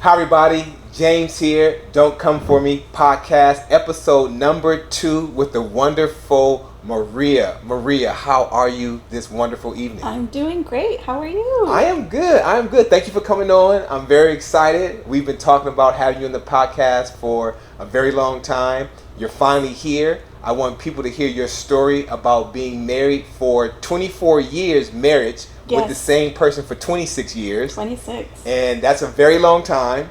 Hi everybody, James here, Don't Come For Me podcast, episode number 2 with the wonderful Maria. Maria, how are you this wonderful evening? I'm doing great. How are you? I am good. Thank you for coming on. I'm very excited. We've been talking about having you on the podcast for a very long time. You're finally here. I want people to hear your story about being married for 24 years marriage with the same person for 26 years. 26. And that's a very long time.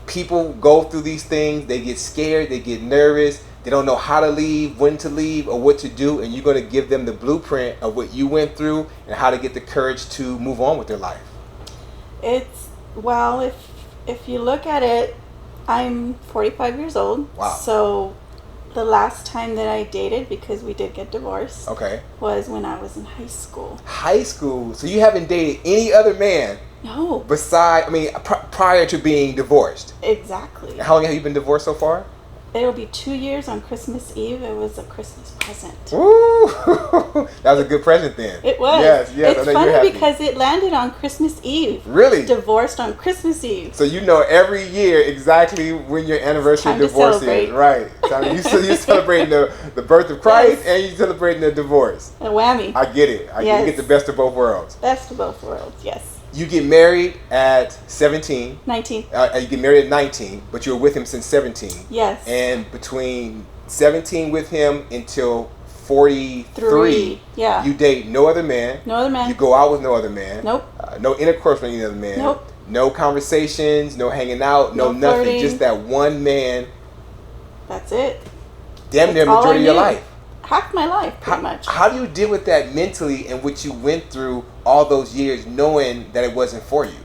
People go through these things. They get scared. They get nervous. They don't know how to leave, when to leave, or what to do. And you're going to give them the blueprint of what you went through and how to get the courage to move on with their life. If you look at it, I'm 45 years old. Wow. So the last time that I dated, because we did get divorced, was when I was in high school. High school? So you haven't dated any other man? No. Prior to being divorced? Exactly. How long have you been divorced so far? It'll be 2 years on Christmas Eve. It was a Christmas present. Ooh, that was a good present then. It was. Yes. It's funny because it landed on Christmas Eve. Really? Divorced on Christmas Eve. So you know every year exactly when your anniversary of divorce is. Right. So you're celebrating the birth of Christ and you're celebrating the divorce. A whammy. I get it. You get the best of both worlds. Best of both worlds, yes. You get married at 17. 19. You get married at 19, but you were with him since 17. Yes. And between 17 with him until 43, you date no other man. No other man. You go out with no other man. Nope. No intercourse with any other man. Nope. No conversations, no hanging out, no nothing. Flirting. Just that one man. That's it. Damn near majority of your life. Half my life, pretty much. How do you deal with that mentally and what you went through all those years knowing that it wasn't for you?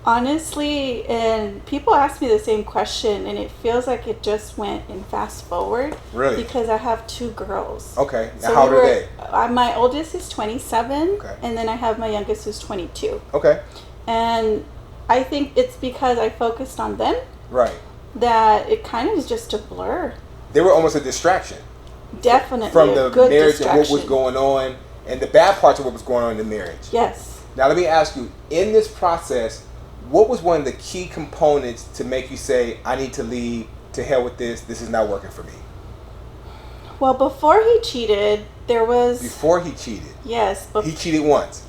Honestly, and people ask me the same question, and it feels like it just went in fast forward. Really? Because I have 2 girls. Okay. Now, how old are they? My oldest is 27, okay. And then I have my youngest who's 22. Okay. And I think it's because I focused on them. Right. That it kind of was just a blur. They were almost a distraction. Definitely. From the marriage and what was distraction. going on and the bad parts of what was going on in the marriage. Yes. Now let me ask you, in this process, what was one of the key components to make you say, I need to leave, to hell with this is not working for me? Well, before he cheated, there was... Before he cheated? Yes. He cheated once?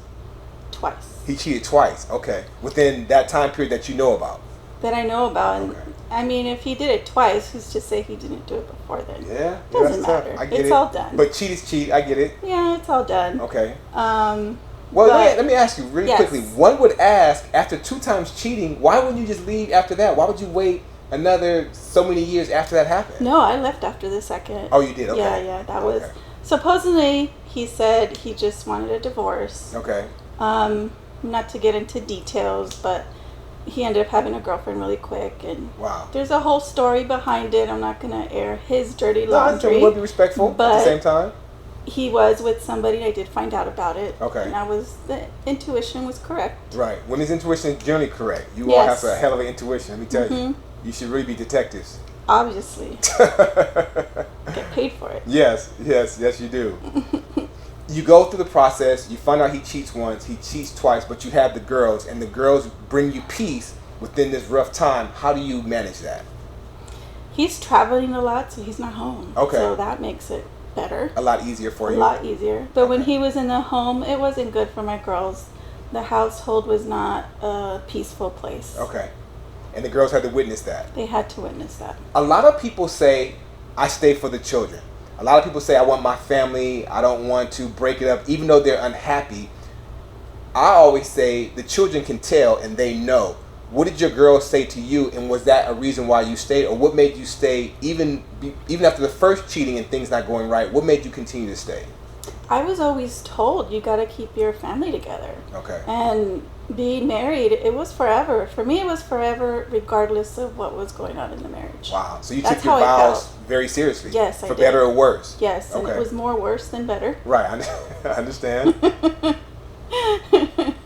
Twice. He cheated twice, okay. Within that time period that you know about? That I know about. And okay. I mean, if he did it twice, who's to say he didn't do it before then? Yeah. Doesn't matter. It's all done. But cheat is cheat, I get it. Yeah, it's all done. Okay. Well, let me ask you really quickly. One would ask, after 2 times cheating, why wouldn't you just leave after that? Why would you wait another so many years after that happened? No, I left after the second. Oh, you did? Okay. Yeah, that was... Supposedly, he said he just wanted a divorce. Okay. Not to get into details, but he ended up having a girlfriend really quick, and wow. There's a whole story behind it. I'm not going to air his dirty laundry. No, we'll be respectful at the same time. He was with somebody. I did find out about it. Okay. And the intuition was correct. Right. Women's intuition is generally correct. You all have a hell of an intuition, let me tell you. You should really be detectives. Obviously. Get paid for it. Yes, you do. You go through the process, you find out he cheats once, he cheats twice, but you have the girls, and the girls bring you peace within this rough time. How do you manage that? He's traveling a lot, so he's not home. Okay. So that makes it better. A lot easier for you? A lot easier. But when he was in the home, it wasn't good for my girls. The household was not a peaceful place. Okay. And the girls had to witness that? They had to witness that. A lot of people say, I stay for the children. A lot of people say, I want my family, I don't want to break it up, even though they're unhappy. I always say the children can tell and they know. What did your girls say to you, and was that a reason why you stayed, or what made you stay even after the first cheating and things not going right? What made you continue to stay? I was always told you got to keep your family together. Okay. And being married, it was forever. For me, it was forever regardless of what was going on in the marriage. Wow. So you took your vows very seriously? Yes, I did. For better or worse? Yes, and it was more worse than better. Right, I understand.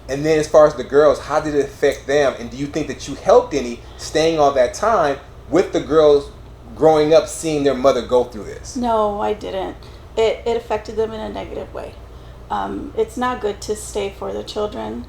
And then as far as the girls, how did it affect them? And do you think that you helped any staying all that time with the girls growing up seeing their mother go through this? No, I didn't. It affected them in a negative way. It's not good to stay for the children.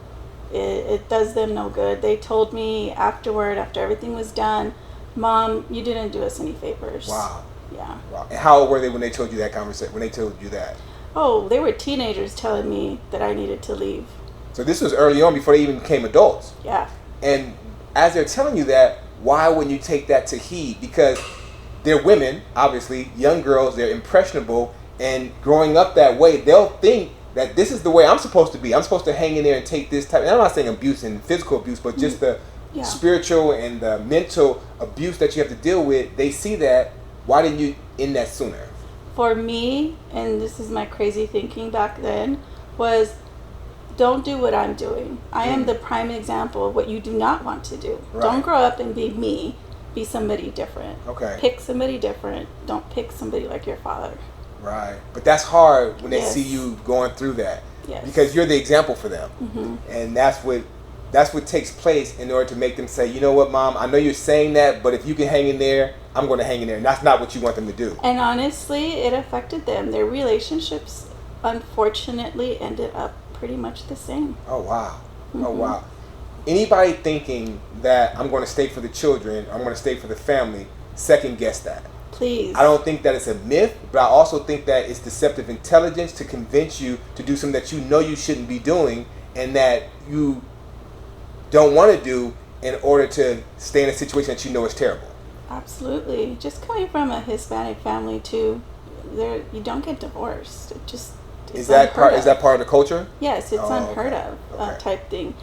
It does them no good. They told me afterward, after everything was done, Mom, you didn't do us any favors. Wow. Yeah. Wow. And how old were they when they told you that conversation? When they told you that? Oh, they were teenagers telling me that I needed to leave. So this was early on before they even became adults. Yeah. And as they're telling you that, why wouldn't you take that to heed? Because they're women, obviously, young girls, they're impressionable, and growing up that way, they'll think that this is the way I'm supposed to be. I'm supposed to hang in there and take this type. And I'm not saying abuse and physical abuse, but just the spiritual and the mental abuse that you have to deal with. They see that. Why didn't you end that sooner? For me, and this is my crazy thinking back then, was don't do what I'm doing. I am the prime example of what you do not want to do. Right. Don't grow up and be me. Be somebody different. Okay. Pick somebody different. Don't pick somebody like your father. Right. But that's hard when they see you going through that. Yes. Because you're the example for them. Mm-hmm. And that's what takes place in order to make them say, you know what, Mom, I know you're saying that, but if you can hang in there, I'm going to hang in there. And that's not what you want them to do. And honestly, it affected them. Their relationships, unfortunately, ended up pretty much the same. Oh, wow. Mm-hmm. Oh, wow. Anybody thinking that I'm going to stay for the children, I'm going to stay for the family, second guess that. Please. I don't think that it's a myth, but I also think that it's deceptive intelligence to convince you to do something that you know you shouldn't be doing and that you don't want to do in order to stay in a situation that you know is terrible. Absolutely. Just coming from a Hispanic family too, you don't get divorced. Is that part of the culture? Yes, it's unheard of type thing.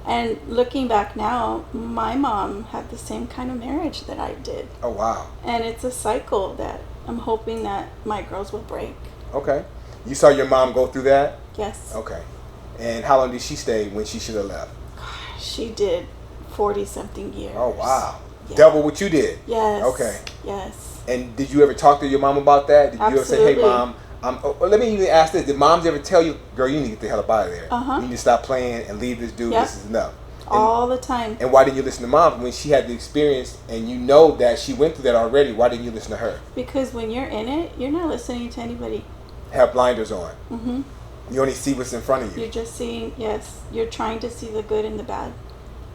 And looking back now, my mom had the same kind of marriage that I did. Oh, wow. And it's a cycle that I'm hoping that my girls will break. Okay. You saw your mom go through that? Yes. Okay. And how long did she stay when she should have left? She did 40-something years. Oh, wow. Yeah. Double what you did? Yes. Okay. Yes. And did you ever talk to your mom about that? Did you ever say, hey, Mom, let me even ask this. Did moms ever tell you, girl, you need to get the hell up out of there. You need to stop playing and leave this dude. Yep. This is enough. All the time. And why didn't you listen to mom when she had the experience and you know that she went through that already? Why didn't you listen to her? Because when you're in it, you're not listening to anybody. Have blinders on. Mm-hmm. You only see what's in front of you. You're just seeing, yes, you're trying to see the good and the bad.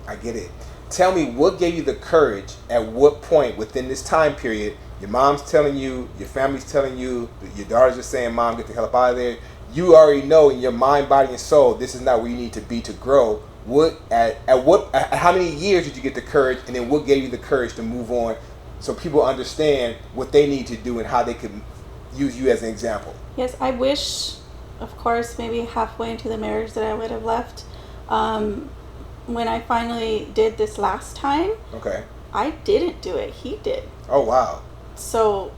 I get it. Tell me, what gave you the courage at what point within this time period? Your mom's telling you, your family's telling you, your daughters are saying, Mom, get the hell up out of there. You already know in your mind, body, and soul, this is not where you need to be to grow. How many years did you get the courage, and then what gave you the courage to move on so people understand what they need to do and how they can use you as an example? Yes, I wish, of course, maybe halfway into the marriage that I would have left. When I finally did this last time, okay, I didn't do it. He did. Oh, wow. So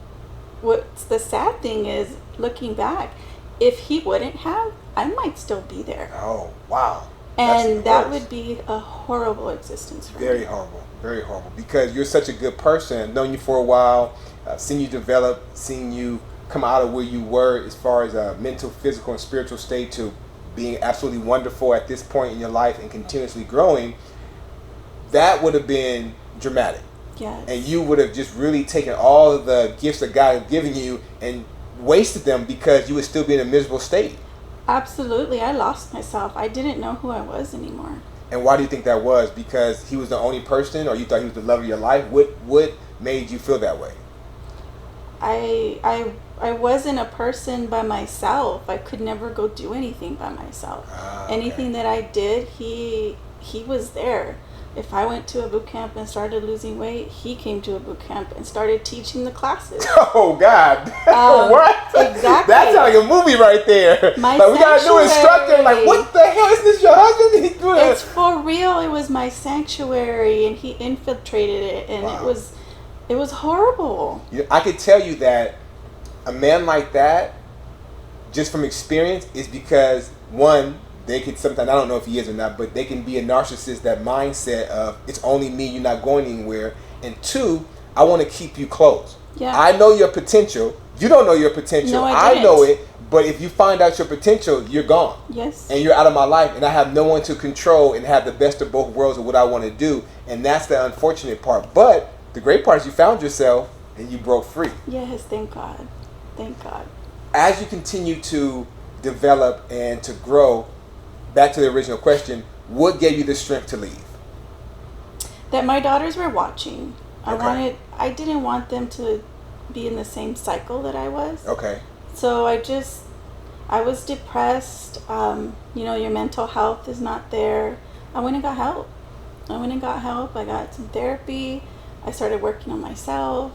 what's the sad thing is, looking back, if he wouldn't have, I might still be there. Oh, wow. And that would be a horrible existence for me. Very horrible. Very horrible. Because you're such a good person. I've known you for a while. I've seen you develop, seen you come out of where you were as far as a mental, physical, and spiritual state to being absolutely wonderful at this point in your life and continuously growing. That would have been dramatic. Yes. And you would have just really taken all of the gifts that God had given you and wasted them because you would still be in a miserable state. Absolutely. I lost myself. I didn't know who I was anymore. And why do you think that was? Because he was the only person, or you thought he was the love of your life? What made you feel that way? I wasn't a person by myself. I could never go do anything by myself. Okay. Anything that I did, he was there. If I went to a boot camp and started losing weight, he came to a boot camp and started teaching the classes. Oh, God. What? Exactly. That's like a movie right there. My like, we got a new instructor. Like, what the hell? Isn't this your husband? He's doing It's for real. It was my sanctuary, and he infiltrated it, and wow. it was horrible. I could tell you that a man like that, just from experience, is because, one, they could sometimes, I don't know if he is or not, but they can be a narcissist, that mindset of it's only me, you're not going anywhere. And two, I want to keep you close. Yeah. I know your potential. You don't know your potential. No, I didn't. know it. But if you find out your potential, you're gone. Yes. And you're out of my life. And I have no one to control and have the best of both worlds of what I want to do. And that's the unfortunate part. But the great part is you found yourself and you broke free. Yes, thank God. Thank God. As you continue to develop and to grow, back to the original question, What gave you the strength to leave? That my daughters were watching. Okay. I didn't want them to be in the same cycle that I was. Okay. So I was depressed. Your mental health is not there. I went and got help. I got some therapy. I started working on myself.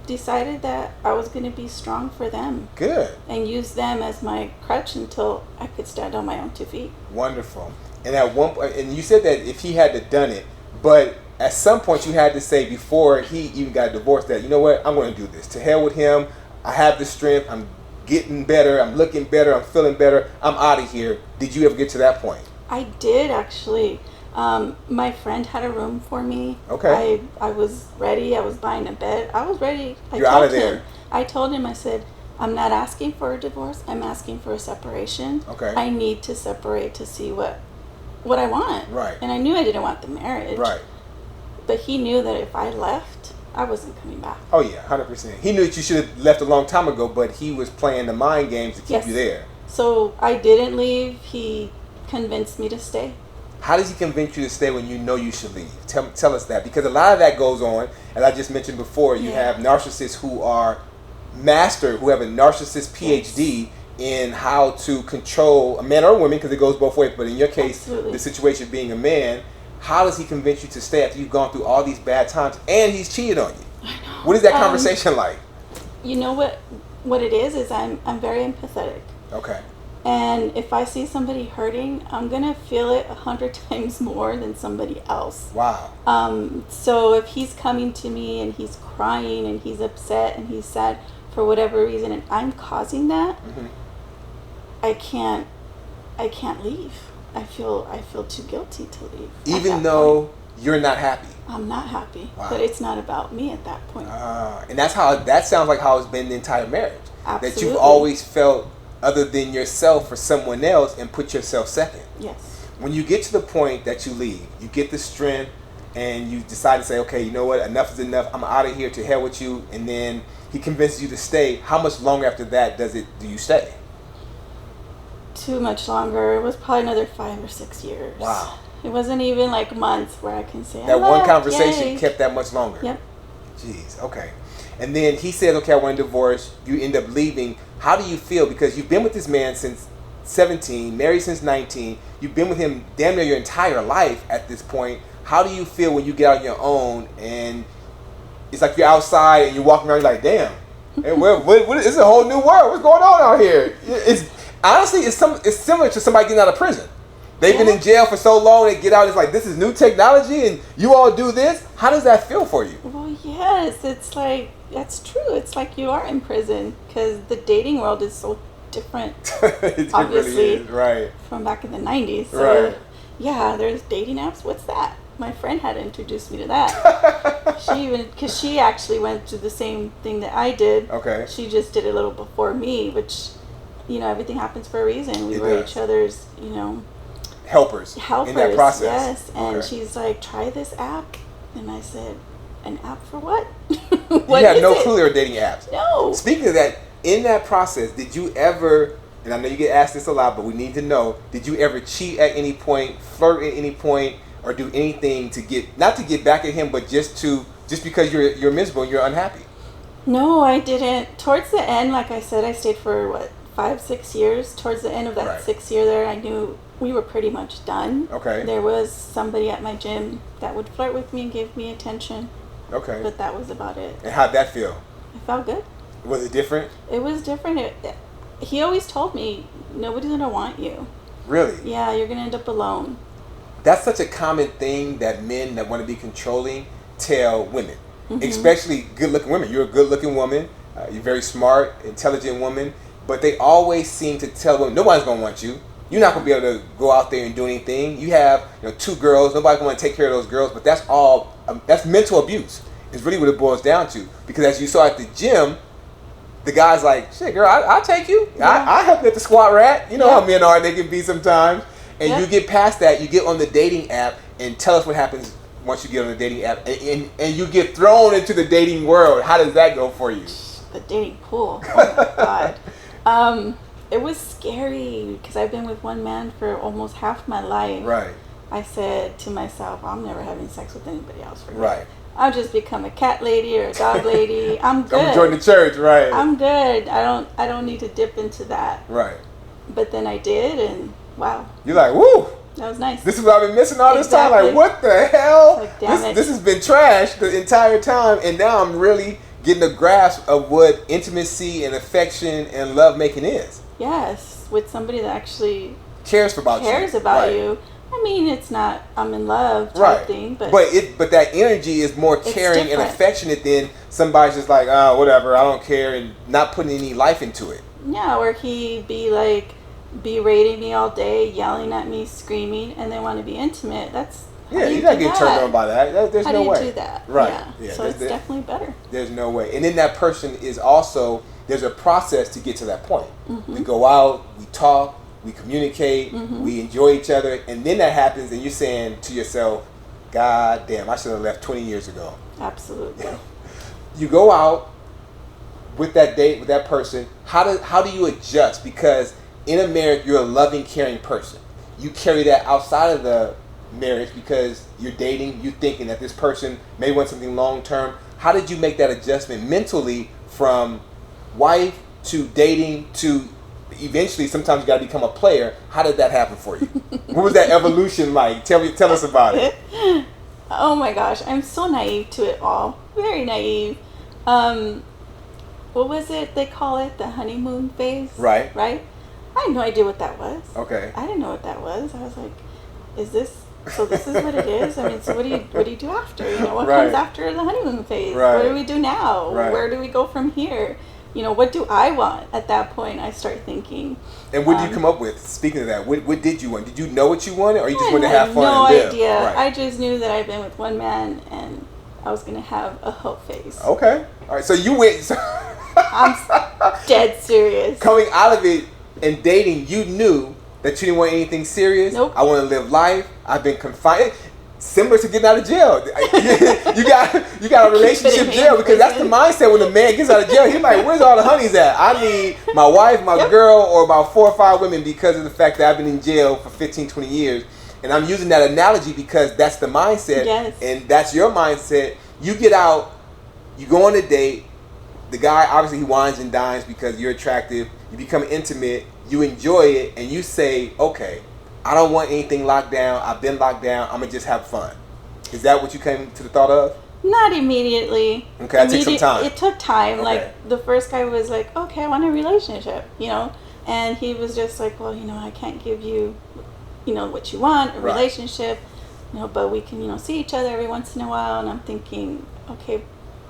Decided that I was going to be strong for them. Good. And use them as my crutch until I could stand on my own 2 feet. Wonderful. And at one point, and you said that if he had to done it, but at some point you had to say before he even got divorced that, you know what, I'm going to do this. To hell with him. I have the strength. I'm getting better. I'm looking better. I'm feeling better. I'm out of here. Did you ever get to that point? I did, actually. My friend had a room for me. Okay. I was ready. I was buying a bed. I was ready. You're out of there. I told him, I said, I'm not asking for a divorce. I'm asking for a separation. Okay. I need to separate to see what I want. Right. And I knew I didn't want the marriage. Right. But he knew that if I left, I wasn't coming back. Oh, yeah, 100%. He knew that you should have left a long time ago, but he was playing the mind games to keep you there. So I didn't leave. He convinced me to stay. How does he convince you to stay when you know you should leave? Tell us that. Because a lot of that goes on, as I just mentioned before, you have narcissists who are who have a narcissist PhD in how to control a man or a woman, because it goes both ways, but in your case, the situation being a man, how does he convince you to stay after you've gone through all these bad times and he's cheated on you? I know. What is that conversation like? You know what it is I'm very empathetic. Okay. And if I see somebody hurting, I'm going to feel it 100 times more than somebody else. Wow. So if he's coming to me and he's crying and he's upset and he's sad for whatever reason and I'm causing that, I can't leave. I feel too guilty to leave. Even though you're not happy. I'm not happy. Wow. But it's not about me at that point. And that sounds like how it's been the entire marriage. Absolutely. That you've always felt other than yourself for someone else and put yourself second. Yes. When you get to the point that you leave, you get the strength and you decide to say, okay, you know what, enough is enough, I'm out of here, to hell with you, and then he convinces you to stay. How much longer after that do you stay? Too much longer. It was probably another 5 or 6 years. Wow. It wasn't even like months where I can say that one conversation yay. Kept that much longer. Yep. Jeez, okay. And then he said, okay, I want a divorce. You end up leaving. How do you feel? Because you've been with this man since 17, married since 19. You've been with him damn near your entire life at this point. How do you feel when you get out on your own and it's like you're outside and you're walking around, you're like, damn, hey, what, it's a whole new world. What's going on out here? Honestly, it's similar to somebody getting out of prison. They've been in jail for so long, they get out, it's like, this is new technology and you all do this. How does that feel for you? Well, yes, it's like, that's true. It's like you are in prison because the dating world is so different, it obviously, really is, right. from back in the 90s. So, right. Yeah, there's dating apps. What's that? My friend had introduced me to that. Because she actually went through the same thing that I did. Okay. She just did it a little before me, which, everything happens for a reason. We were each other's, helpers in that process. Yes. And she's like, try this app. And I said, an app for what? What you have no clue there are dating apps. No. Speaking of that, in that process, did you ever, and I know you get asked this a lot, but we need to know, did you ever cheat at any point, flirt at any point, or do anything to not to get back at him, but just because you're miserable and you're unhappy? No, I didn't. Towards the end, like I said, I stayed for 5-6 years. Towards the end of that 6th year there, I knew we were pretty much done. Okay. There was somebody at my gym that would flirt with me and give me attention. Okay. But that was about it. And how'd that feel? It felt good. Was it different? It was different. He always told me, nobody's going to want you. Really? Yeah, you're going to end up alone. That's such a common thing that men that want to be controlling tell women. Especially good-looking women. You're a good-looking woman. You're very smart, intelligent woman. But they always seem to tell women, nobody's going to want you. You're not going to be able to go out there and do anything. You have 2 girls. Nobody's going to take care of those girls. But that's all. That's mental abuse. Is really what it boils down to. Because as you saw at the gym, the guy's like, shit, girl, I'll take you. Yeah. I'll help you at the squat rack. You know how men are. They can be sometimes. And you get past that. You get on the dating app and tell us what happens once you get on the dating app. And you get thrown into the dating world. How does that go for you? The dating pool. Oh, my God. it was scary because I've been with one man for almost half my life. Right. I said to myself, I'm never having sex with anybody else. For Right. I'll just become a cat lady or a dog lady. I'm good. I'm join the church, right? I'm good. I don't need to dip into that. Right. But then I did, and wow. You're like, woo. That was nice. This is what I've been missing all this time. Like, what the hell? Like, damn it. This has been trashed the entire time, and now I'm really getting a grasp of what intimacy and affection and love making is. Yes, with somebody that actually cares about you. I mean, it's not I'm in love type thing, but that energy is more caring and affectionate than somebody's just like, oh, whatever, I don't care, and not putting any life into it. Yeah, or he be like berating me all day, yelling at me, screaming, and they want to be intimate. That's you're not getting turned on by that. There's no way. How do you do that? Right. Yeah. So it's definitely better. There's no way. And then that person is also, there's a process to get to that point. Mm-hmm. We go out, we talk, we communicate, mm-hmm. we enjoy each other, and then that happens, and you're saying to yourself, God damn, I should have left 20 years ago. Absolutely. You go out with that date, with that person, how do you adjust? Because in a marriage, you're a loving, caring person. You carry that outside of the marriage because you're dating, you're thinking that this person may want something long term. How did you make that adjustment mentally from wife to dating to eventually sometimes you got to become a player? How did that happen for you? What was that evolution like? Tell us about it. Oh my gosh, I'm so naive to it all. Very naive. What was it they call it? The honeymoon phase? Right. I had no idea what that was. Okay. I didn't know what that was. I was like, this is what it is? I mean, so what do you do after? What comes after the honeymoon phase? Right. What do we do now? Right. Where do we go from here? What do I want? At that point, I start thinking. And what did you come up with? Speaking of that, what did you want? Did you know what you wanted, or you just wanted to have fun? No and live? idea. Right. I just knew that I'd been with one man, and I was going to have a hope phase. Okay. All right. So you went. I'm dead serious. Coming out of it and dating, you knew that you didn't want anything serious. Nope. I want to live life. I've been confined. Similar to getting out of jail. you got a relationship jail, because that's the mindset when a man gets out of jail. He's like, where's all the honeys at? I need my wife, my girl, or about 4 or 5 women, because of the fact that I've been in jail for 15, 20 years. And I'm using that analogy because that's the mindset. Yes. And that's your mindset. You get out, you go on a date. The guy, obviously, he wines and dines because you're attractive. You become intimate. You enjoy it. And you say, okay, I don't want anything locked down. I've been locked down. I'm going to just have fun. Is that what you came to the thought of? Not immediately. Okay, it took some time. It took time. Okay. Like, the first guy was like, okay, I want a relationship, And he was just like, well, I can't give you, what you want, a relationship, but we can, see each other every once in a while. And I'm thinking, okay,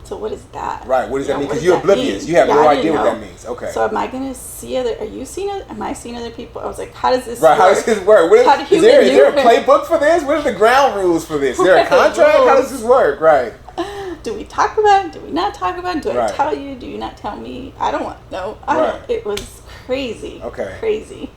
so what is that? Right, what does that mean? Because you're oblivious. You have no idea what that means. Okay. So am I going to see am I seeing other people? I was like, how does this work? How is there a playbook for this? What are the ground rules for this? Is there a contract? How does this work? Right. Do we talk about it? Do we not talk about it? Do I tell you? Do you not tell me? I don't want to know. It was crazy. Okay. Crazy.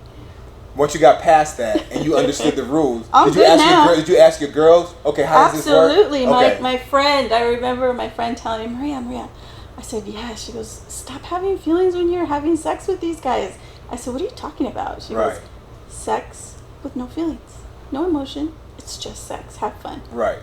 Once you got past that and you understood the rules, did you ask your girls, okay, how does this work? Absolutely. Okay. My friend, I remember my friend telling me, Maria. I said, yeah. She goes, stop having feelings when you're having sex with these guys. I said, what are you talking about? She goes, sex with no feelings, no emotion. It's just sex. Have fun. Right.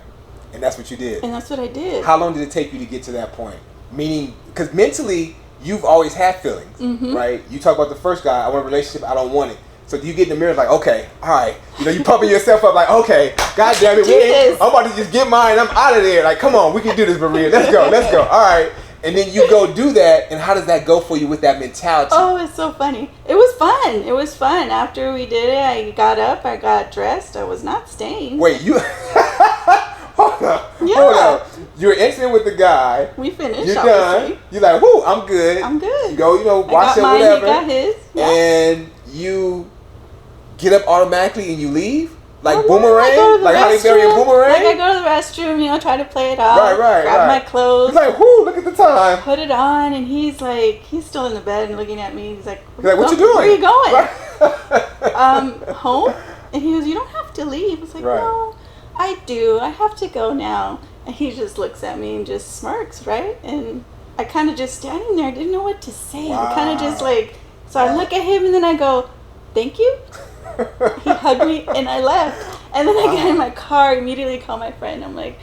And that's what you did. And that's what I did. How long did it take you to get to that point? Meaning, because mentally, you've always had feelings, right? You talk about the first guy, I want a relationship, I don't want it. So you get in the mirror like, okay, all right. You pumping yourself up like, okay, God damn it, I'm about to just get mine, I'm out of there. Like, come on, we can do this, Maria. Let's go. All right. And then you go do that, and how does that go for you with that mentality? Oh, it's so funny. It was fun. After we did it, I got up, I got dressed, I was not staying. Wait, you... Hold up. You're intimate with the guy. We finished. You're done. You're like, whoo, I'm good. You go, wash it, whatever. He got his. Yeah. And you get up automatically and you leave? Like Oh, boomerang? Like how they bury a boomerang? Like I go to the restroom, try to play it off. Right. Grab my clothes. He's like, whoo, look at the time. Put it on, and he's still in the bed and looking at me. He's like, what you doing? Where are you going? Home. And he goes, you don't have to leave. I was like, no, I do. I have to go now. And he just looks at me and just smirks, right? And I kind of just standing there, didn't know what to say. Wow. I kind of just like So I look at him and then I go, thank you. He hugged me and I left. And then I got in my car, immediately called my friend. I'm like,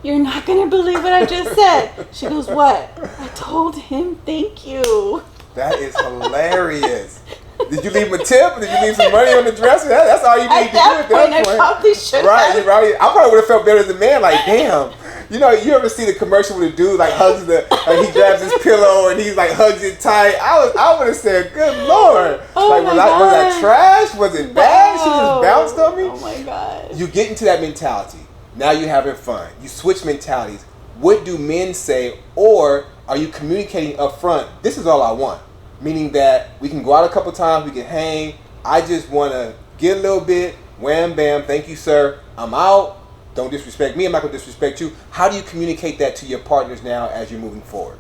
you're not going to believe what I just said. She goes, what? I told him thank you. That is hilarious. Did you leave him a tip? Did you leave some money on the dresser? That's all you need to do at that point. I probably should right, have. Right. I probably would have felt better as a man. Like, damn. You know, you ever see the commercial where the dude like hugs he grabs his pillow and he's like hugs it tight? I would have said, good Lord. Oh like, was that trash? Was it bad? She just bounced on me? Oh my God. You get into that mentality. Now you're having fun. You switch mentalities. What do men say, or are you communicating up front? This is all I want. Meaning that we can go out a couple times, we can hang. I just want to get a little bit. Wham, bam. Thank you, sir. I'm out. Don't disrespect me. I'm not going to disrespect you. How do you communicate that to your partners now as you're moving forward?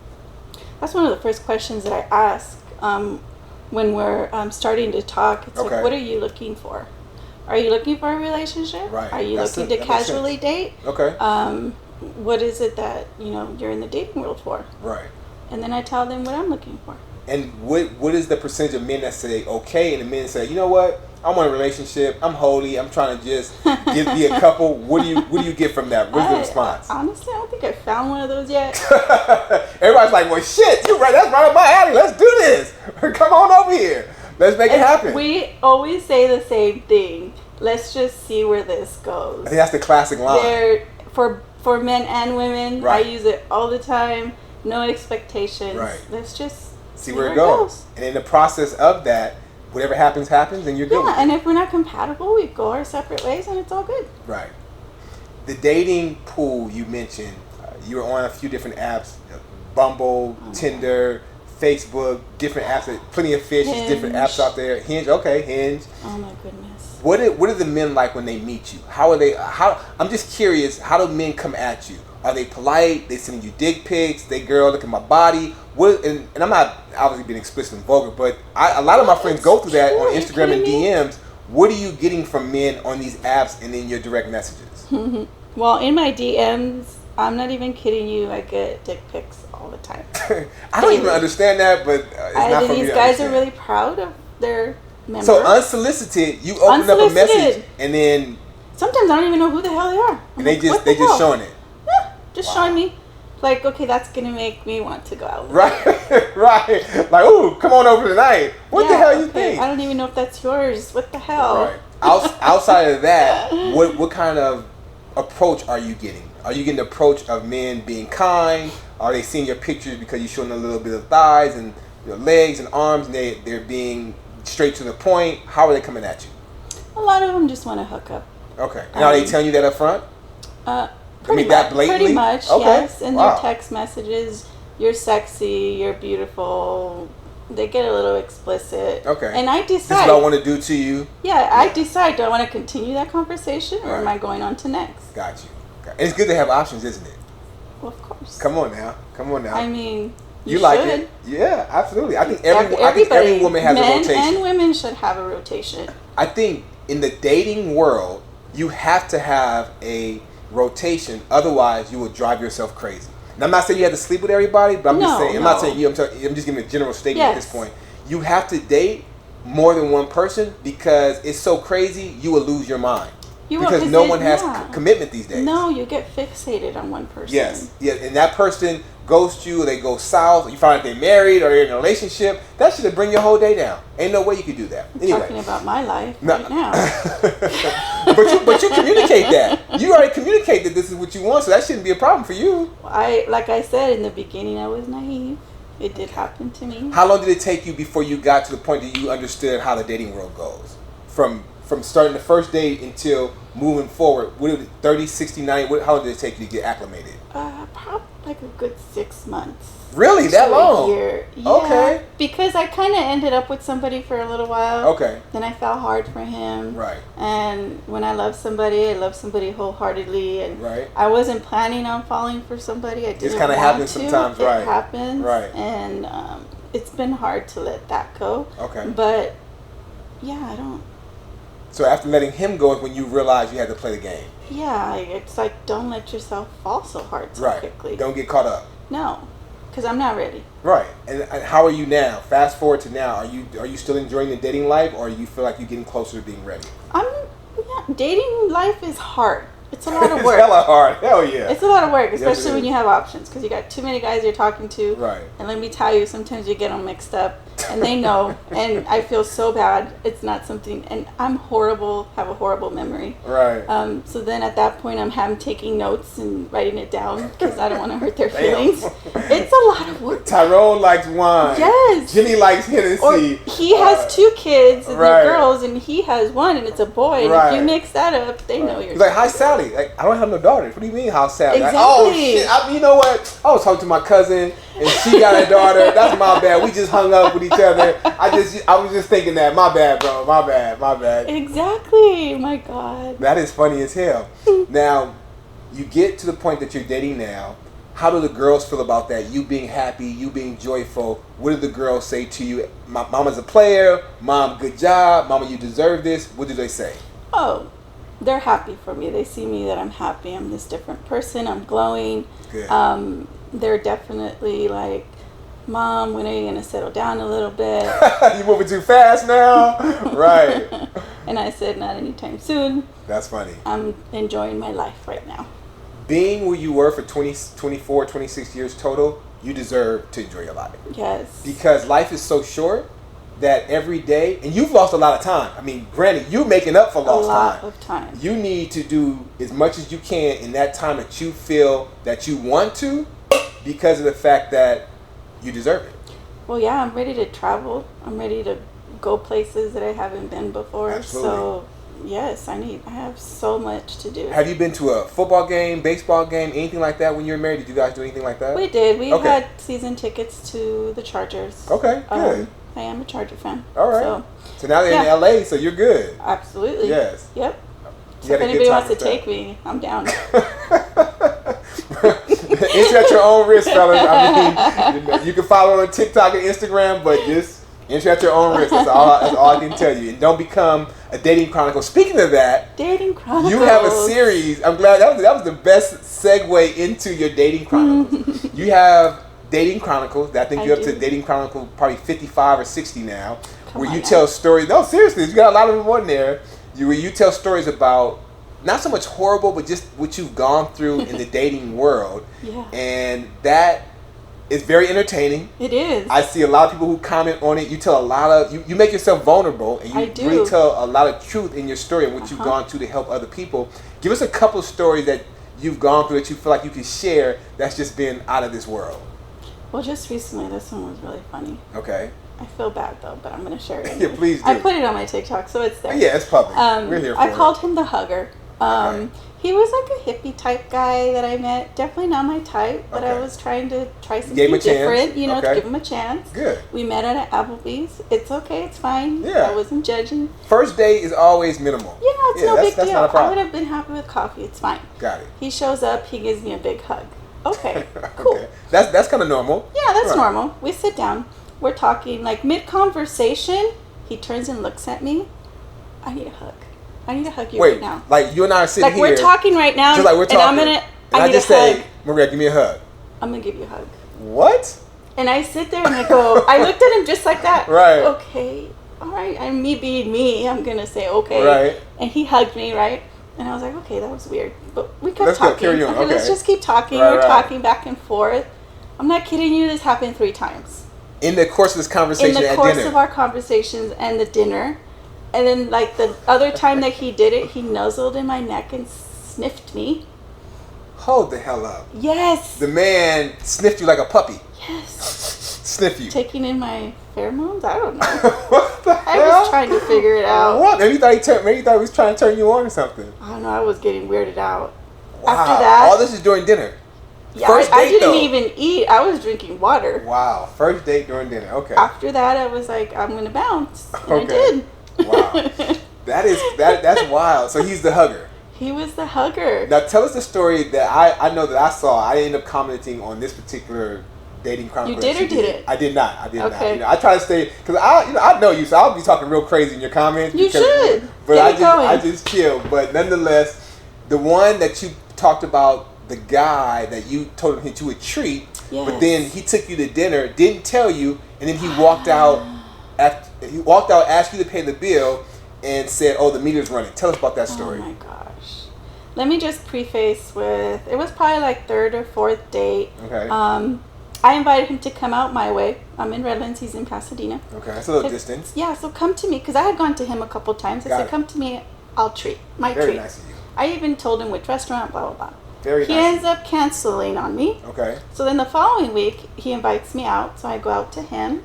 That's one of the first questions that I ask when we're starting to talk. It's like, what are you looking for? Are you looking for a relationship? Right. Are you looking to casually date? Okay. What is it that you're in the dating world for? Right. And then I tell them what I'm looking for. And what is the percentage of men that say okay, and the men say, you know what, I want a relationship, I'm holy, I'm trying to just be a couple. What do you get from that? What's the response? Honestly, I don't think I found one of those yet. Everybody's like, well, shit, you're right, that's right up my alley. Let's do this. Come on over here. Let's make it happen. We always say the same thing. Let's just see where this goes. I think that's the classic line. For men and women, right. I use it all the time. No expectations. Right. Let's just see where it goes. And in the process of that, whatever happens, and you're good with it. And if we're not compatible, we go our separate ways and it's all good. Right. The dating pool you mentioned, you were on a few different apps, Bumble, Tinder, Facebook, different apps, plenty of fish, Hinge. Different apps out there. Hinge. Oh my goodness. What are the men like when they meet you? I'm just curious, how do men come at you? Are they polite? They sending you dick pics? They, girl, look at my body. And I'm not obviously being explicit and vulgar, but a lot of my friends go through that on Instagram and DMs. What are you getting from men on these apps and in your direct messages? Well, in my DMs, I'm not even kidding you, I get dick pics all the time. I don't even understand that, but it's not for me to These guys understand. are really proud of their member. So unsolicited, you open up a message and then sometimes I don't even know who the hell they are. And they just showing it. Yeah, just showing me. Like, okay, that's gonna make me want to go out. Right, right. Like, ooh, come on over tonight. What the hell you think? I don't even know if that's yours. What the hell? Right. Outside of that, what kind of approach are you getting? Are you getting the approach of men being kind? Are they seeing your pictures because you're showing a little bit of thighs and your legs and arms, and they're being straight to the point? How are they coming at you? A lot of them just want to hook up. Okay. And are they telling you that up front? That blatantly? Pretty much, okay. Yes. In their text messages, you're sexy, you're beautiful. They get a little explicit. Okay. And I decide. This is what I want to do to you. Yeah, I decide, do I want to continue that conversation or am I going on to next? Got you. And it's good to have options, isn't it? Well, of course. Come on now. I mean, you like it? Yeah, absolutely. I think every woman has a rotation. Men and women should have a rotation. I think in the dating world, you have to have a rotation. Otherwise, you will drive yourself crazy. And I'm not saying you have to sleep with everybody, but I'm just saying. I'm not saying you. I'm just giving a general statement at this point. You have to date more than one person because it's so crazy. You will lose your mind. Because no one has commitment these days. No, you get fixated on one person. Yes, yeah, and that person ghosts you, or they go south, or you find out they're married or they're in a relationship. That should bring your whole day down. Ain't no way you could do that. Anyway, talking about my life right now. but you communicate that. You already communicate that this is what you want, so that shouldn't be a problem for you. Like I said in the beginning, I was naive. It did happen to me. How long did it take you before you got to the point that you understood how the dating world goes? From starting the first date until moving forward, what did it, 30, 60, 90, how long did it take you to get acclimated? Probably like a good 6 months. Really? That long? A year. Yeah, okay. Because I kind of ended up with somebody for a little while. Okay. Then I fell hard for him. Right. And when I love somebody wholeheartedly. And right. I wasn't planning on falling for somebody. I didn't It kind of happens sometimes, right? It happens. Right. And it's been hard to let that go. Okay. But, yeah, I don't. So after letting him go is when you realized you had to play the game. Yeah, it's like don't let yourself fall so hard so quickly. Don't get caught up. No. because I'm not ready. Right. And how are you now? Fast forward to now. Are you still enjoying the dating life, or you feel like you're getting closer to being ready? Dating life is hard. It's a lot of work. It's hella hard. Hell yeah. It's a lot of work, especially Yes, when you have options, because you got too many guys you're talking to. Right. And let me tell you, sometimes you get them mixed up, and they know. And I feel so bad. It's not something, and I'm horrible. Have a horrible memory. Right. So then at that point, I'm taking notes and writing it down because I don't want to hurt their feelings. It's a lot of work. Tyrone likes wine. Yes. Jimmy likes Hennessy. Or he has 2 kids, and right. they're girls, and he has 1, and it's a boy. And right. if you mix that up, they know you're. He's like, hi, Sally. Like, I don't have no daughters. What do you mean, how Sally? Exactly. Like, oh, shit. You know what? I was talking to my cousin, and she got a daughter. That's my bad. We just hung up with each other. I was just thinking that. My bad, bro. My bad. Exactly. My God. That is funny as hell. Now, you get to the point that you're dating now. How do the girls feel about that? You being happy, you being joyful. What do the girls say to you? Mama's a player. Mom, good job. Mama, you deserve this. What do they say? Oh, they're happy for me. They see me that I'm happy. I'm this different person. I'm glowing. Good. They're definitely like, Mom, when are you going to settle down a little bit? You moving too fast now? Right. And I said, not anytime soon. That's funny. I'm enjoying my life right now. Being where you were for 20, 24, 26 years total, you deserve to enjoy your life. Yes. Because life is so short that every day, and you've lost a lot of time. I mean, granted, you're making up for lost time. A lot of time. You need to do as much as you can in that time that you feel that you want to, because of the fact that you deserve it. Well, yeah, I'm ready to travel. I'm ready to go places that I haven't been before. Absolutely. So, yes, I have so much to do. Have you been to a football game, baseball game, anything like that when you were married? Did you guys do anything like that? We did. We Okay. had season tickets to the Chargers. Okay, good. I am a Charger fan. All right. So now they're in LA, so you're good. Absolutely. Yes. Yep. You So if had a good anybody time wants to with take me, I'm down. Enter at your own risk, fellas. I mean, you can follow on TikTok and Instagram, but just enter at your own risk. That's all I can tell you. And don't become a dating chronicle. Speaking of that, Dating Chronicles. you have a series. I'm glad that was the best segue into your dating chronicles. You have Dating Chronicles. I think you're up to Dating Chronicle probably 55 or 60 now, where you tell stories. No, seriously, you got a lot of them on there. Where you tell stories about not so much horrible, but just what you've gone through in the dating world. Yeah. And that is very entertaining. It is. I see a lot of people who comment on it. You tell a lot of, you make yourself vulnerable, and you really tell a lot of truth in your story and what you've gone through to help other people. Give us a couple of stories that you've gone through that you feel like you can share that's just been out of this world. Well, just recently, this one was really funny. Okay. I feel bad though, but I'm gonna share it. Yeah, please do. I put it on my TikTok, so it's there. Yeah, it's public. We're here for it. I called him the hugger. He was like a hippie type guy that I met. Definitely not my type, but I was trying to try something different, you know, to give him a chance. Good. We met at an Applebee's. It's okay, it's fine. Yeah. I wasn't judging. First date is always minimal. Yeah, it's no big that's deal. not a problem. I would have been happy with coffee. It's fine. Got it. He shows up. He gives me a big hug. Okay, cool. Okay. That's kind of normal. Yeah, that's normal. We sit down. We're talking, like mid-conversation, he turns and looks at me. I need a hug. I need to hug you right now. Like you and I are sitting like here. Like we're talking right now. Just like we're talking. And I need just a hug. say, Maria, give me a hug. I'm going to give you a hug. What? And I sit there and I go, I looked at him just like that. Right. Okay. All right. And me being me, I'm going to say, okay. Right. And he hugged me, right? And I was like, okay, that was weird. But we kept let's talking. Carry on. Okay, let's just keep talking. We're talking back and forth. I'm not kidding you. This happened 3 times. In the course of this conversation at dinner? In the course of our conversations and the dinner. And then, like, the other time that he did it, he nuzzled in my neck and sniffed me. Hold the hell up. Yes. The man sniffed you like a puppy. Yes. Sniff you. Taking in my pheromones? I don't know. What the hell? I was trying to figure it out. What? Maybe he thought he was trying to turn you on or something. I don't know. I was getting weirded out. Wow. After that. All this is during dinner. Yeah, First date, I didn't though. even eat. I was drinking water. Wow. First date during dinner. Okay. After that, I was like, I'm going to bounce. And I did. Wow. That's wild. So he's the hugger. He was the hugger. Now tell us the story that I know that I saw. I ended up commenting on this particular dating chronicle. You did or did it? I did not. I did not. Okay. You know, I try to stay because I know you, so I'll be talking real crazy in your comments. You should. But Get I just chill. But nonetheless, the one that you talked about, the guy that you told him to a treat, Yes. But then he took you to dinner, didn't tell you, and then he walked out. Asked you to pay the bill, and said, "Oh, the meter's running." Tell us about that story. Oh my gosh. Let me just preface with, it was probably like third or fourth date. Okay. I invited him to come out my way. I'm in Redlands. He's in Pasadena. Okay, that's a little distance. Yeah, so come to me, because I had gone to him a couple times. I said, come to me, I'll treat. My treat. Very nice of you. I even told him which restaurant, blah, blah, blah. Very he nice. ends up canceling on me. Okay. So then the following week, he invites me out. So I go out to him,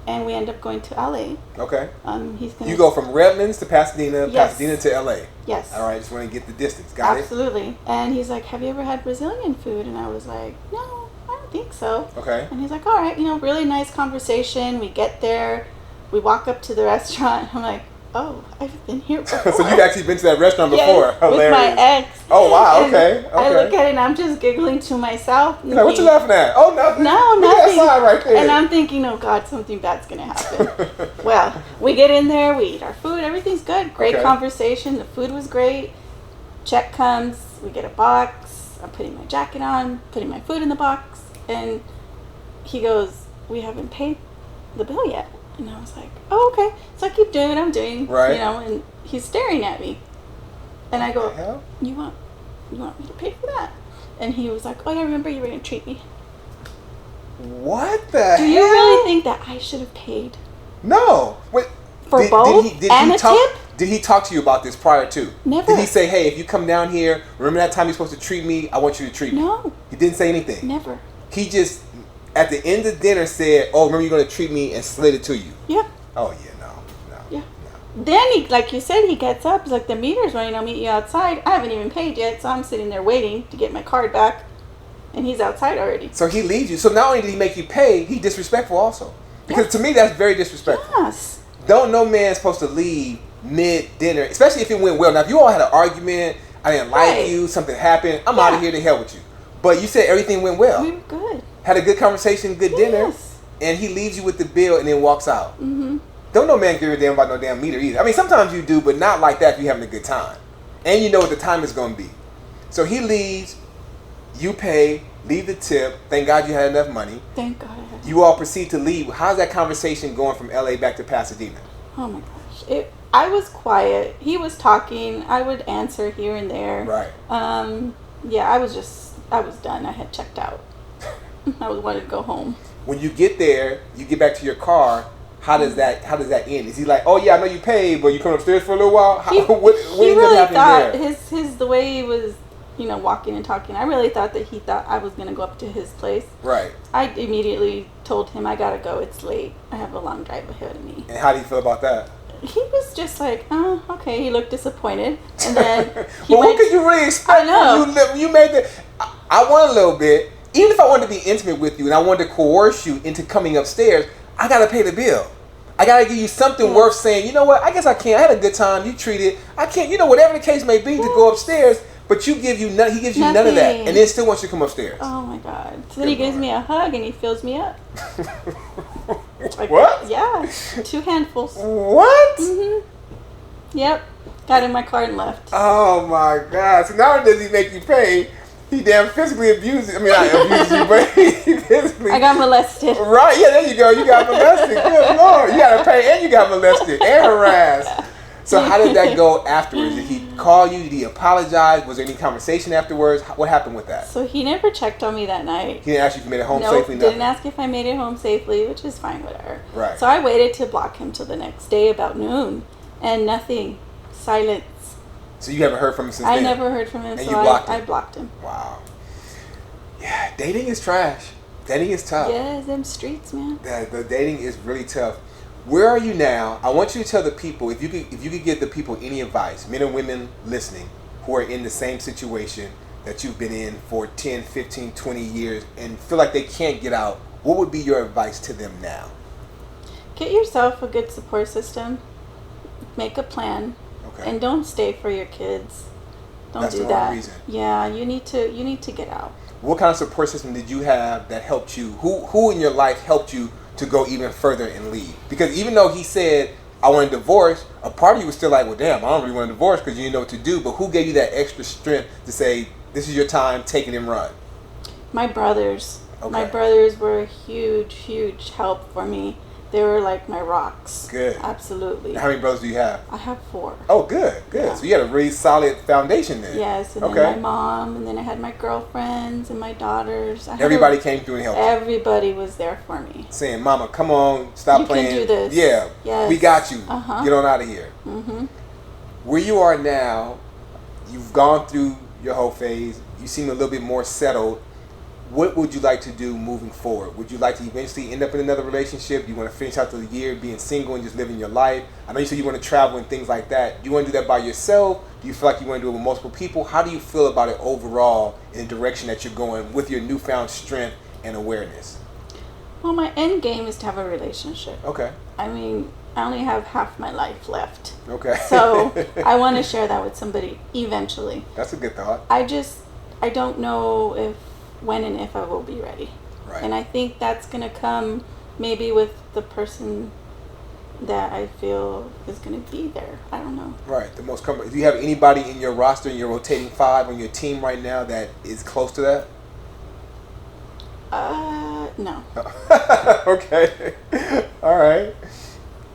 and we end up going to LA. Okay. He's gonna. You go from Redlands to Pasadena, Yes. Pasadena to LA. Yes. All right, just want to get the distance. Got Absolutely. And he's like, "Have you ever had Brazilian food?" And I was like, "No, I don't think so." Okay. And he's like, "All right, really nice conversation." We get there, we walk up to the restaurant. I'm like, "Oh, I've been here before." So you've actually been to that restaurant before? Yes, with my ex. Oh wow! And Okay. I look at it and I'm just giggling to myself. You're like, what you laughing at? Oh, nothing. No, Look at nothing. that sign right there. And I'm thinking, oh God, something bad's gonna happen. Well, we get in there, we eat our food, everything's good. Great conversation. The food was great. Check comes, we get a box. I'm putting my jacket on, putting my food in the box, and he goes, "We haven't paid the bill yet." And I was like, "Oh, okay." So I keep doing what I'm doing, right? And he's staring at me, and I go, hell? "You want me to pay for that?" And he was like, "Oh yeah, remember you were gonna treat me." What the hell? Do you really think that I should have paid? No. Wait. For both? And a tip? Did he talk to you about this prior to? Never. Did he say, "Hey, if you come down here, remember that time you're supposed to treat me? I want you to treat me." No. He didn't say anything. Never. He just, at the end of dinner, said, "Oh, remember you're going to treat me," and slid it to you. Yeah. Oh, yeah, no. Yeah. No. Then, he, like you said, he gets up. He's like, "The meter's running. I'll meet you outside." I haven't even paid yet, so I'm sitting there waiting to get my card back. And he's outside already. So he leaves you. So not only did he make you pay, he's disrespectful also. Because to me, that's very disrespectful. Yes. Don't no man supposed to leave mid-dinner, especially if it went well. Now, if you all had an argument, I didn't like you, something happened, I'm out of here to hell with you. But you said everything went well. We were good. Had a good conversation, good dinner, and he leaves you with the bill and then walks out. Mm-hmm. Don't no man give a damn about no damn meter either. I mean, sometimes you do, but not like that if you're having a good time. And you know what the time is going to be. So he leaves, you pay, leave the tip. Thank God you had enough money. Thank God I had. You all proceed to leave. How's that conversation going from LA back to Pasadena? Oh my gosh. I was quiet. He was talking. I would answer here and there. Right. Yeah, I was done. I had checked out. I wanted to go home. When you get there, you get back to your car. How does that end? Is he like, "Oh yeah, I know you paid, but you come upstairs for a little while"? He really thought his the way he was, walking and talking. I really thought that he thought I was gonna go up to his place. Right. I immediately told him, "I gotta go. It's late. I have a long drive ahead of me." And how do you feel about that? He was just like, "Oh, okay." He looked disappointed, and then well, what could you really expect? I know. You made the. I want a little bit. Even if I wanted to be intimate with you and I wanted to coerce you into coming upstairs, I gotta pay the bill. I gotta give you something worth saying. You know what? I guess I can't. I had a good time. You treated. I can't. Whatever the case may be, to go upstairs. But he gives you none of that, and then still wants you to come upstairs. Oh my God! So then he gives me a hug and he fills me up. What? Yeah, 2 handfuls. What? Mm-hmm. Yep. Got in my car and left. Oh my God! So not only does he make you pay, he damn physically abuses. I mean, not abuses you, but he physically. I got molested. Right? Yeah, there you go. You got molested. Good Lord! You got to pay, and you got molested and harassed. So how did that go afterwards? Did he call you? Did he apologize? Was there any conversation afterwards? What happened with that? So he never checked on me that night. He didn't ask you if you made it home safely? Nope, didn't ask if I made it home safely, which is fine, whatever. Right. So I waited to block him till the next day about noon, and nothing. Silence. So you haven't heard from him since then? I never heard from him, and so you blocked him? I blocked him. Wow. Yeah, dating is trash. Dating is tough. Yeah, them streets, man. The dating is really tough. Where are you now? I want you to tell the people, if you could give the people any advice, men and women listening, who are in the same situation that you've been in for 10, 15, 20 years and feel like they can't get out, what would be your advice to them now? Get yourself a good support system. Make a plan. Okay. And don't stay for your kids. Don't do that. That's the wrong reason. Yeah, you need to get out. What kind of support system did you have that helped you? Who in your life helped you to go even further and leave? Because even though he said, "I want a divorce," a part of you was still like, "Well, damn, I don't really want a divorce," because you didn't know what to do. But who gave you that extra strength to say, "This is your time, take it and run"? My brothers. Okay. My brothers were a huge help for me. They were like my rocks. Good. Absolutely. How many brothers do you have? I have 4. Oh, good. Yeah. So you had a really solid foundation there. Yes, and Okay. then my mom, and then I had my girlfriends and my daughters. Everybody came through and helped you. Everybody was there for me. Saying, Mama, come on, stop You playing. can do this. Yeah, Yes. we got you. Uh-huh. Get on out of here. Mm-hmm. Where you are now, you've gone through your whole phase. You seem a little bit more settled. What would you like to do moving forward? Would you like to eventually end up in another relationship? Do you want to finish out the year being single and just living your life? I know you said you want to travel and things like that. Do you want to do that by yourself? Do you feel like you want to do it with multiple people? How do you feel about it overall in the direction that you're going with your newfound strength and awareness? Well, my end game is to have a relationship. Okay. I mean, I only have half my life left. Okay. So I want to share that with somebody eventually. That's a good thought. I don't know when and if I will be ready. Right. And I think that's going to come maybe with the person that I feel is going to be there. I don't know. Right. The most comfortable. Do you have anybody in your roster, in your rotating 5 on your team right now that is close to that? No. Okay. All right.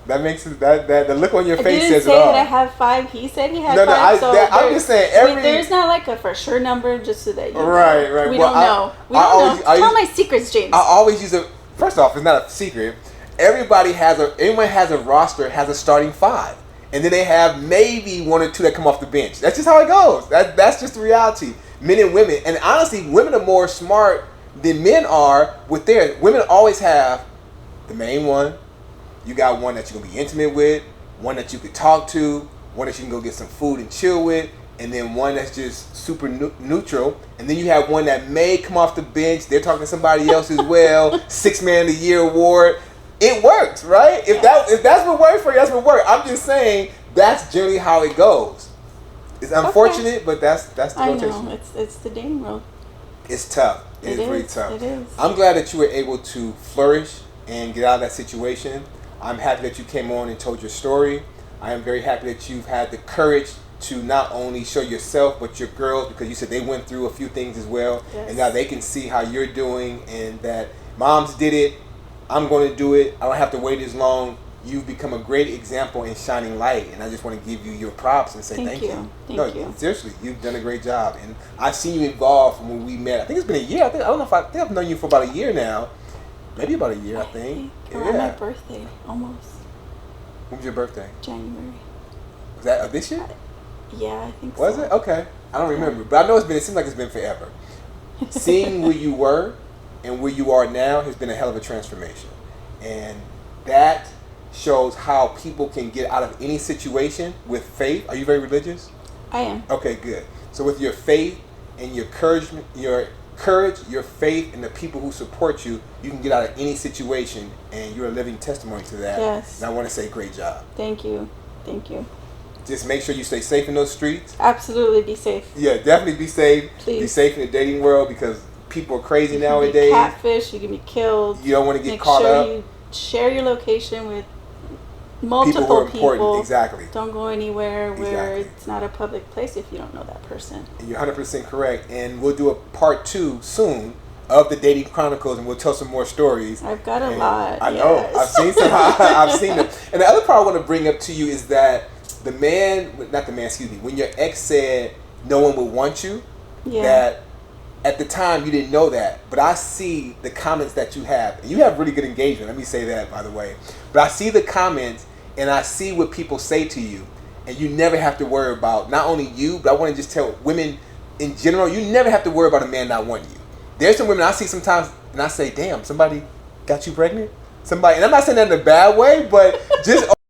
That makes it, that the look on your I face didn't says say it all. that I have 5. He said he had No, 5. I'm just saying every. there's not like a for sure number, just so that you know. Right. We Well, don't know. We don't know. Tell my secrets, James. I always use a. First off, it's not a secret. Anyone has a roster, has a starting 5, and then they have maybe 1 or 2 that come off the bench. That's just how it goes. That's just the reality. Men and women, and honestly, women are more smart than men are with theirs. Women always have the main one. You got one that you're going to be intimate with, one that you could talk to, one that you can go get some food and chill with, and then one that's just super neutral. And then you have one that may come off the bench. They're talking to somebody else as well. 6 Man of the Year award. It works, right? If that's what works for you, that's what works. I'm just saying that's generally how it goes. It's unfortunate, but that's the rotation. I know. It's the dating world. It's tough. It is really tough. It is. I'm glad that you were able to flourish and get out of that situation. I'm happy that you came on and told your story. I am very happy that you've had the courage to not only show yourself, but your girls, because you said they went through a few things as well. Yes. And now they can see how you're doing and that moms did it. I'm going to do it. I don't have to wait as long. You've become a great example in shining light. And I just want to give you your props and say thank you. Thank you. Seriously, you've done a great job. And I've seen you evolve from when we met. I think it's been a year. I think I've known you for about a year now. Maybe about a year, I think. Around my birthday, almost. When was your birthday? January. Was that this year? Yeah, I think Was so. it? Okay. I don't remember. But I know it seems like it's been forever. Seeing where you were and where you are now has been a hell of a transformation. And that shows how people can get out of any situation with faith. Are you very religious? I am. Okay, good. So with your faith and your courage, your faith, and the people who support you, you can get out of any situation, and you're a living testimony to that. Yes. And I want to say great job. Thank you. Thank you. Just make sure you stay safe in those streets. Absolutely, be safe. Yeah, definitely be safe. Please. Be safe in the dating world because people are crazy You can nowadays. be catfish. You can be killed. You don't want to get Make caught sure up. you share your location with multiple People who are important. Exactly. Don't go anywhere where Exactly. it's not a public place if you don't know that person. And you're 100% correct. And we'll do a part 2 soon of the Dating Chronicles, and we'll tell some more stories. I've got a And lot. I know. Yes. I've seen some. I've seen them. And the other part I want to bring up to you is that when your ex said no one would want you, Yeah. that at the time you didn't know that. But I see the comments that you have. And you have really good engagement. Let me say that, by the way. But I see the comments and I see what people say to you. And you never have to worry about, not only you, but I want to just tell women in general, you never have to worry about a man not wanting you. There's some women I see sometimes and I say, damn, somebody got you pregnant? And I'm not saying that in a bad way, but just